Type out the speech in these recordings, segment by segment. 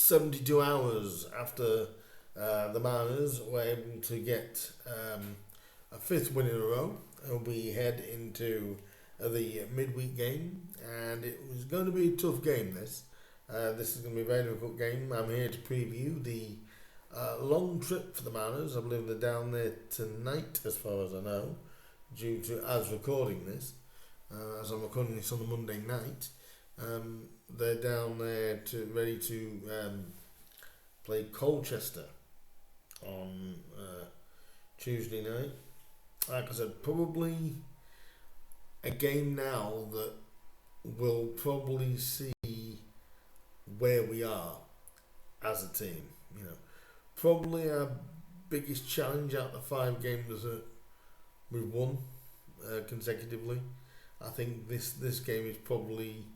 72 hours after the Mariners were able to get a fifth win in a row, we head into the midweek game, and it was going to be a tough game. This is going to be a very difficult game. I'm here to preview the long trip for the Mariners. I believe they're down there tonight, as far as I know, due to us recording this. As I'm recording this on a Monday night, they're down there ready to play Colchester on Tuesday night. Like I said, probably a game now that we'll probably see where we are as a team. Probably our biggest challenge out of the 5 games that we've won consecutively. I think this game is probably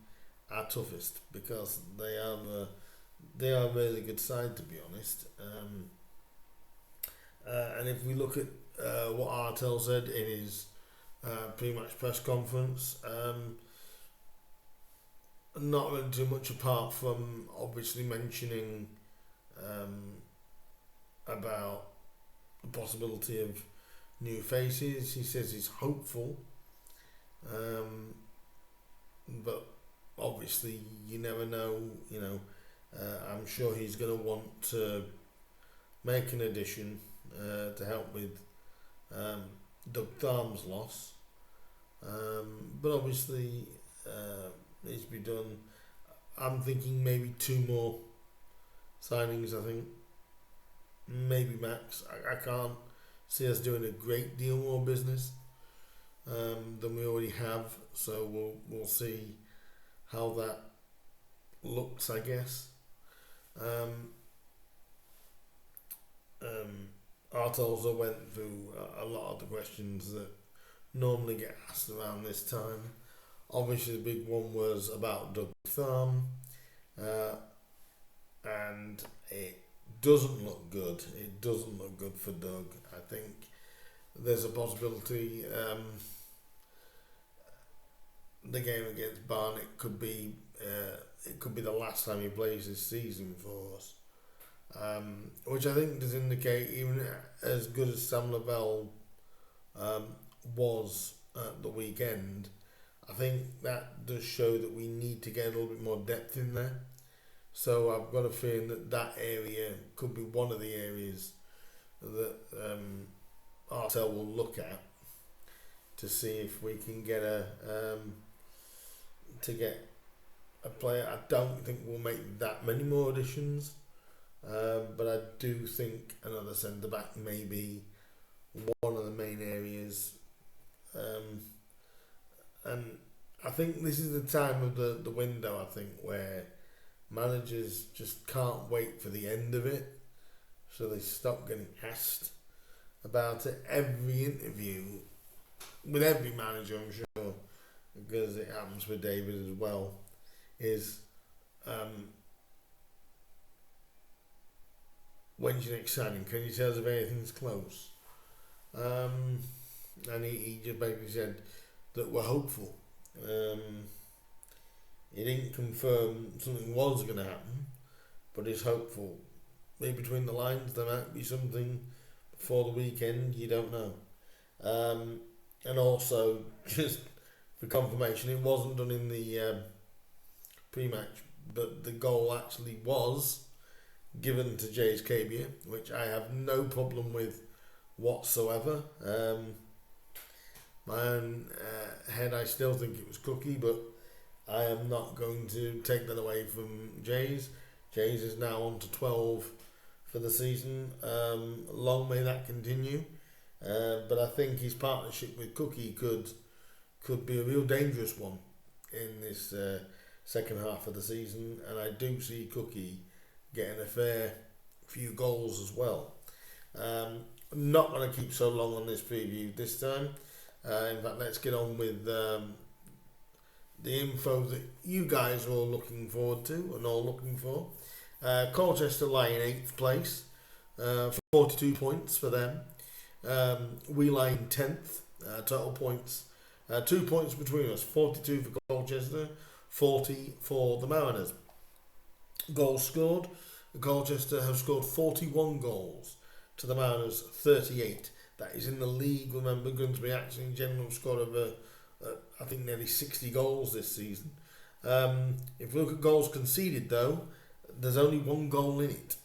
our toughest because they are a really good side, to be honest. And if we look at what Artel said in his pre-match press conference, not really too much apart from obviously mentioning about the possibility of new faces. He says he's hopeful, but obviously you never know. I'm sure he's going to want to make an addition to help with Doug Tharm's loss, but obviously needs to be done. I'm thinking maybe 2 more signings. I think maybe max. I can't see us doing a great deal more business than we already have, so we'll see how that looks, I guess. Art also went through a lot of the questions that normally get asked around this time. Obviously, the big one was about Doug Tharm, and it doesn't look good. It doesn't look good for Doug. I think there's a possibility the game against Barnet could be the last time he plays this season for us. Which I think does indicate, even as good as Sam Lavelle was at the weekend, I think that does show that we need to get a little bit more depth in there. So I've got a feeling that area could be one of the areas that Artel will look at to see if we can get a player. I don't think we'll make that many more additions. But I do think another centre back may be one of the main areas, and I think this is the time of the window, I think, where managers just can't wait for the end of it, so they stop getting asked about it. Every interview with every manager, I'm sure, because it happens with David as well, is when's your next signing? Can you tell us if anything's close? And he just basically said that we're hopeful. He didn't confirm something was going to happen, but he's hopeful. Maybe between the lines there might be something before the weekend, you don't know. And also, just for confirmation, it wasn't done in the pre-match, but the goal actually was given to Jays Cabia, which I have no problem with whatsoever. My own head, I still think it was Cookie, but I am not going to take that away from Jays. Jays is now on to 12 for the season. Long may that continue. But I think his partnership with Cookie could be a real dangerous one in this second half of the season, and I do see Cookie getting a fair few goals as well. I'm not going to keep so long on this preview this time. In fact, let's get on with the info that you guys are all looking forward to and all looking for. Colchester lie in 8th place, 42 points for them. We lie in 10th, total points, 2 points between us, 42 for Colchester, 40 for the Mariners. Goals scored, Colchester have scored 41 goals to the Mariners 38. That is in the league. Remember, Grimsby actually in general scored over, I think, nearly 60 goals this season. If we look at goals conceded, though, there's only one goal in it.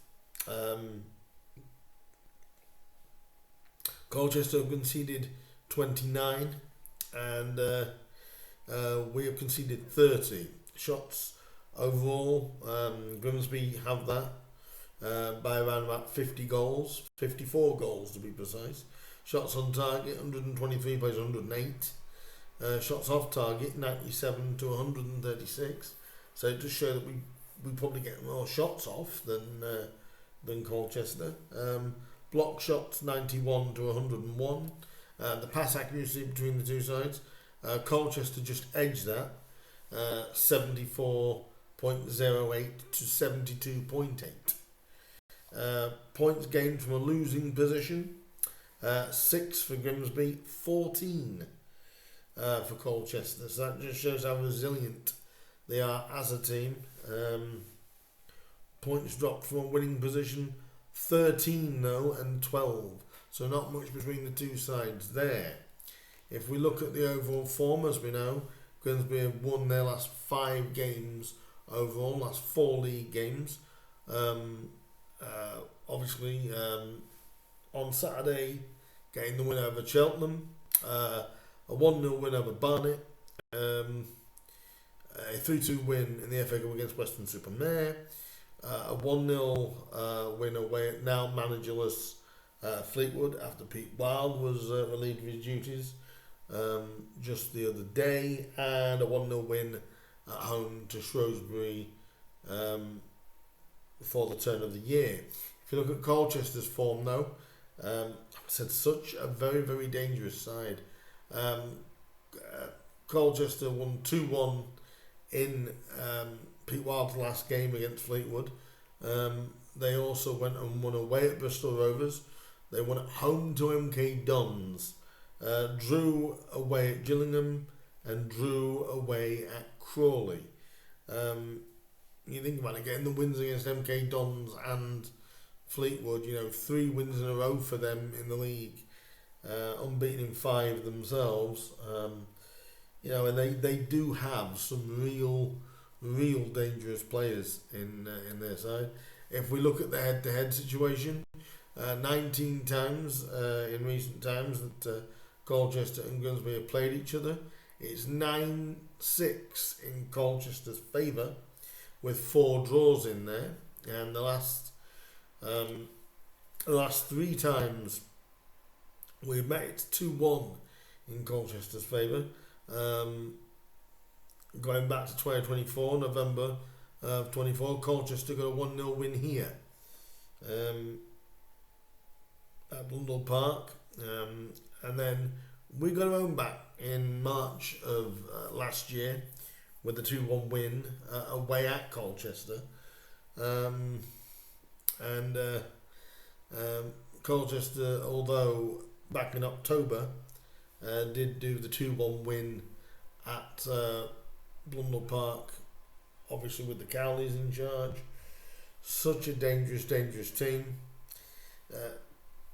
Colchester have conceded 29, and we have conceded 30 shots overall. Grimsby have that by around about 50 goals, 54 goals to be precise. Shots on target 123 plays 108. Shots off target 97 to 136. So it does show that we probably get more shots off than Colchester. Block shots 91 to 101. The pass accuracy between the two sides, Colchester just edged that 74.08 to 72.8. Points gained from a losing position, 6 for Grimsby, 14 for Colchester. So that just shows how resilient they are as a team. Points dropped from a winning position, 13 though and 12. So not much between the two sides there. If we look at the overall form, as we know, Grimsby have won their last 5 games overall, last 4 league games. Obviously, on Saturday, getting the win over Cheltenham, a 1-0 win over Barnet, a 3-2 win in the FA Cup against Weston-super-Mare, a 1-0 win away at now managerless Fleetwood after Pete Wild was relieved of his duties just the other day, and a 1-0 win at home to Shrewsbury for the turn of the year. If you look at Colchester's form though, I said such a very, very dangerous side. Colchester won 2-1 in Pete Wild's last game against Fleetwood. They also went and won away at Bristol Rovers. They won at home to MK Dons, drew away at Gillingham, and drew away at Crawley. You think about it, getting the wins against MK Dons and Fleetwood, 3 wins in a row for them in the league, unbeaten in 5 themselves. And they do have some real dangerous players in their side. If we look at the head-to-head situation, 19 times in recent times that Colchester and Grimsby have played each other. It's 9-6 in Colchester's favour, with 4 draws in there. And the last 3 times we've met, it's 2-1 in Colchester's favour. Going back to 2024, November of 24, Colchester got a 1-0 win here at Blundell Park, and then we got our own back in March of last year with the 2-1 win away at Colchester, Colchester, although back in October did do the 2-1 win at Blundell Park, obviously with the Cowleys in charge. Such a dangerous team.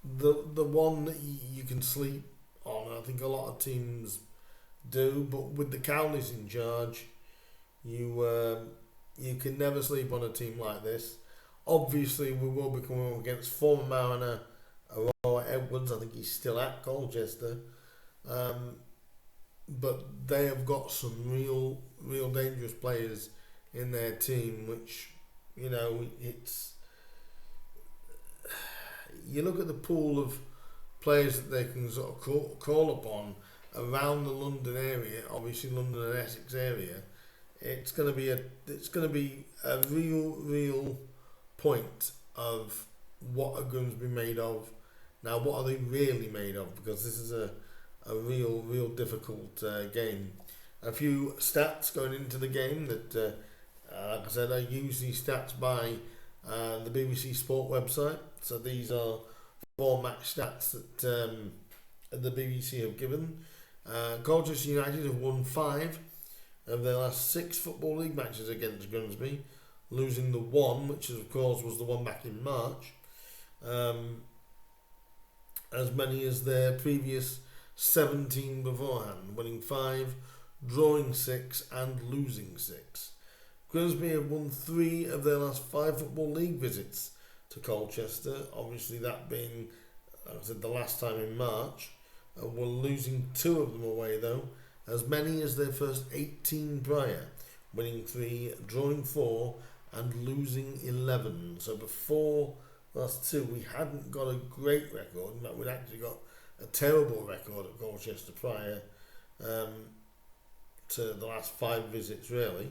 The one that you can sleep on, I think a lot of teams do, but with the Cowleys in charge, you can never sleep on a team like this. Obviously, we will be coming up against former Mariner Aurora Edwards. I think he's still at Colchester, but they have got some real dangerous players in their team, which it's. You look at the pool of players that they can sort of call upon around the London area, obviously London and Essex area. It's going to be a real point of what are Grimsby made of. Now, what are they really made of? Because this is a real difficult game. A few stats going into the game that, like I said, I use these stats by the BBC Sport website. So these are 4 match stats that the BBC have given. Colchester United have won 5 of their last 6 Football League matches against Grimsby. losing the one, which of course was the one back in March, as many as their previous 17 beforehand, winning 5, drawing 6 and losing 6. Grimsby have won 3 of their last 5 Football League visits to Colchester, obviously that being, like I said, the last time in March. Were losing 2 of them away though, as many as their first 18 prior, winning 3, drawing 4 and losing 11. So before the last 2 we hadn't got a great record, in fact we'd actually got a terrible record at Colchester prior to the last 5 visits really.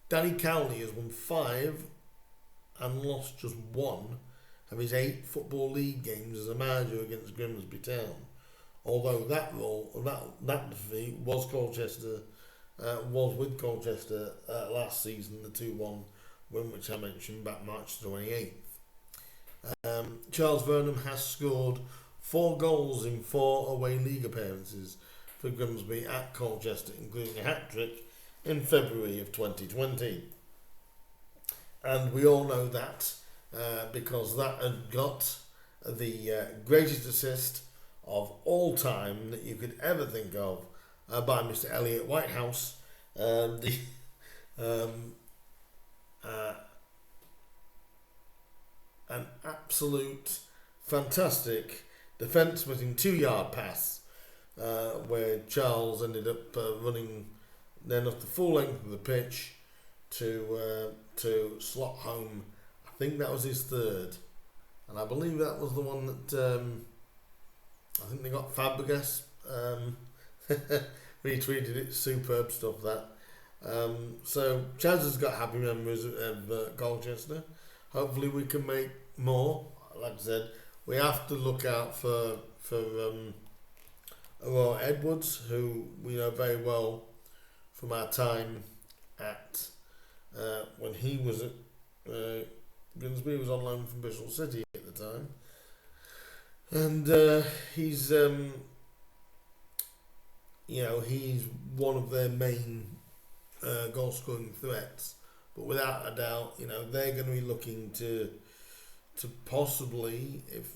Danny Cowley has won 5 and lost just 1 of his 8 Football League games as a manager against Grimsby Town. Although that defeat was with Colchester last season, the 2-1 win which I mentioned back March 28th. Charles Vernham has scored 4 goals in 4 away league appearances for Grimsby at Colchester, including a hat-trick in February of 2020. And we all know that because that had got the greatest assist of all time that you could ever think of by Mr. Elliot Whitehouse, an absolute fantastic defence-splitting 2-yard pass where Charles ended up running then off the full length of the pitch to slot home. I think that was his 3rd, and I believe that was the one that I think they got Fabregas retweeted it. Superb stuff that. So Chaz has got happy memories of Colchester. Hopefully we can make more. Like I said, we have to look out for Aurora Edwards, who we know very well from our time at when he was at Grimsby. Was on loan from Bristol City at the time. And he's he's one of their main goal scoring threats, but without a doubt, they're going to be looking to possibly, if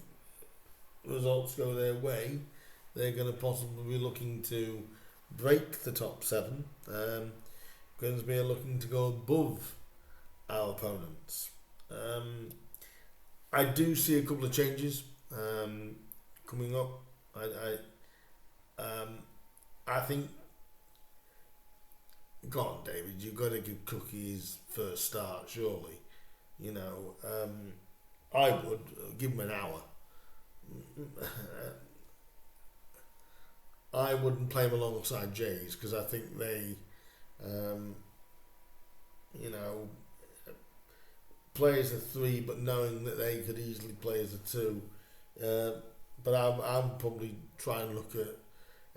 results go their way, they're going to possibly be looking to break the top 7. Grimsby are looking to go above our opponents. I do see a couple of changes coming up. I think, go on, David, you've got to give Cookie his first start, surely. I would give him an hour. I wouldn't play him alongside Jays because I think they, play as a 3, but knowing that they could easily play as a 2. But I'm probably try and look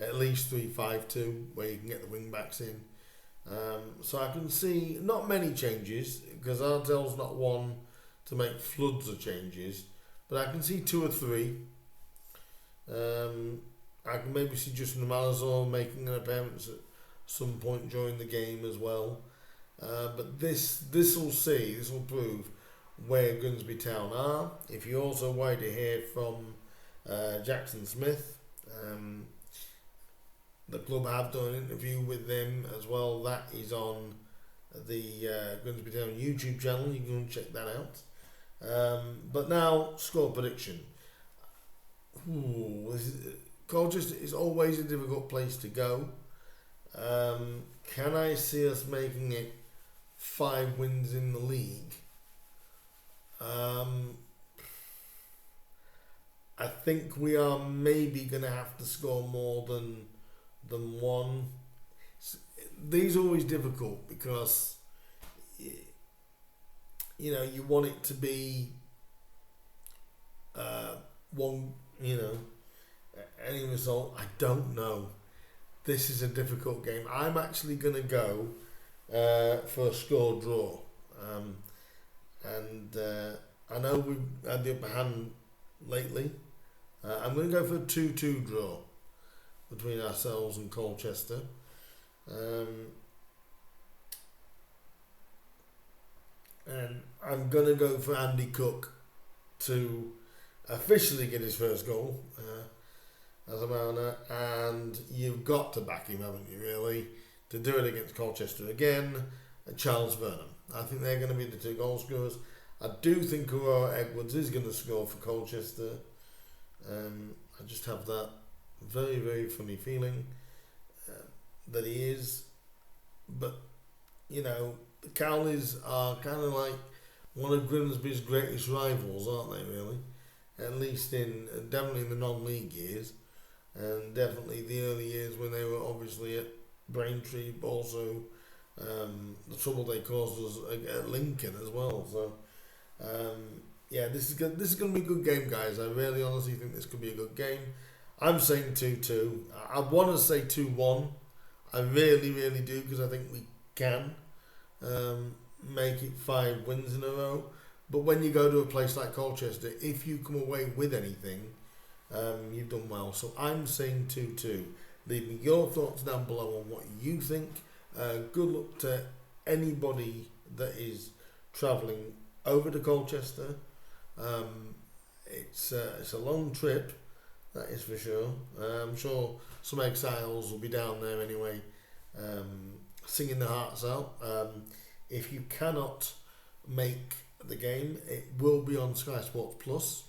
at least 3-5-2 where you can get the wing backs in. So I can see not many changes because Ardell's not one to make floods of changes, but I can see 2 or 3. I can maybe see Justin Malazor making an appearance at some point during the game as well. But this will prove where Grimsby Town are. If you also want to hear from Jackson Smith, the club have done an interview with them as well. That is on the Grimsby Town YouTube channel. You can check that out. But now, score prediction. Colchester is always a difficult place to go. Can I see us making it 5 wins in the league? I think we are maybe going to have to score more than 1. These are always difficult because you want it to be one. Any result. I don't know. This is a difficult game. I'm actually going to go for a score draw. I know we've had the upper hand lately. I'm going to go for a 2-2 draw between ourselves and Colchester. And I'm going to go for Andy Cook to officially get his first goal as a Mariner. And you've got to back him, haven't you, really, to do it against Colchester again. And Charles Burnham. I think they're going to be the two goal scorers. I do think Aurora Edwards is going to score for Colchester. I just have that very, very funny feeling that he is. But, you know, the Cowleys are kind of like one of Grimsby's greatest rivals, aren't they, really? At least definitely in the non-league years. And definitely the early years when they were obviously at Braintree, but also the trouble they caused was at Lincoln as well. So, yeah, this is going to be a good game, guys. I really honestly think this could be a good game. I'm saying 2-2. I want to say 2-1. I really, really do, because I think we can make it 5 wins in a row. But when you go to a place like Colchester, if you come away with anything, you've done well. So I'm saying 2-2. Leave me your thoughts down below on what you think. Good luck to anybody that is travelling over to Colchester. It's a long trip, that is for sure. I'm sure some exiles will be down there anyway, singing their hearts out. If you cannot make the game, it will be on Sky Sports Plus,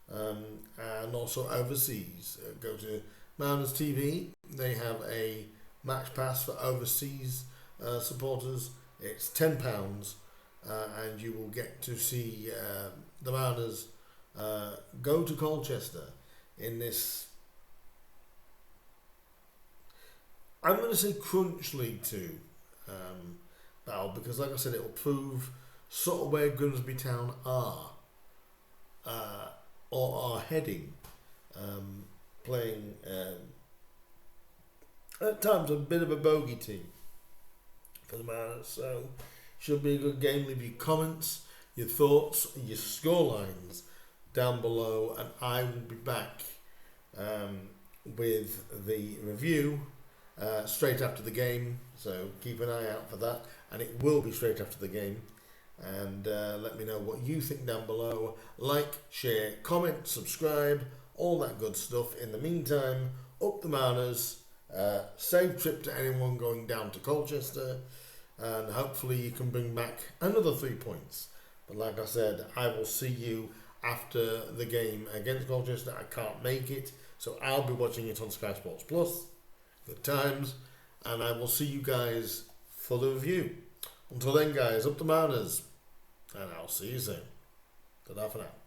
and also overseas. Go to Mariners TV. They have a match pass for overseas supporters. It's £10, and you will get to see the Mariners go to Colchester in this, I'm going to say Crunch League 2 battle, because like I said, it will prove sort of where Grimsby Town are or are heading, playing at times a bit of a bogey team for the Mariners. So should be a good game. Leave your comments, your thoughts, your score lines down below, and I will be back with the review straight after the game. So keep an eye out for that, and it will be straight after the game. And let me know what you think down below. Like, share, comment, subscribe, all that good stuff. In the meantime, up the Mariners. Safe trip to anyone going down to Colchester, and hopefully you can bring back another 3 points. But like I said, I will see you after the game against Colchester. I can't make it, so I'll be watching it on Sky Sports Plus. Good times, and I will see you guys for the review. Until then, guys, up the Mariners, and I'll see you soon. Ta-da for now.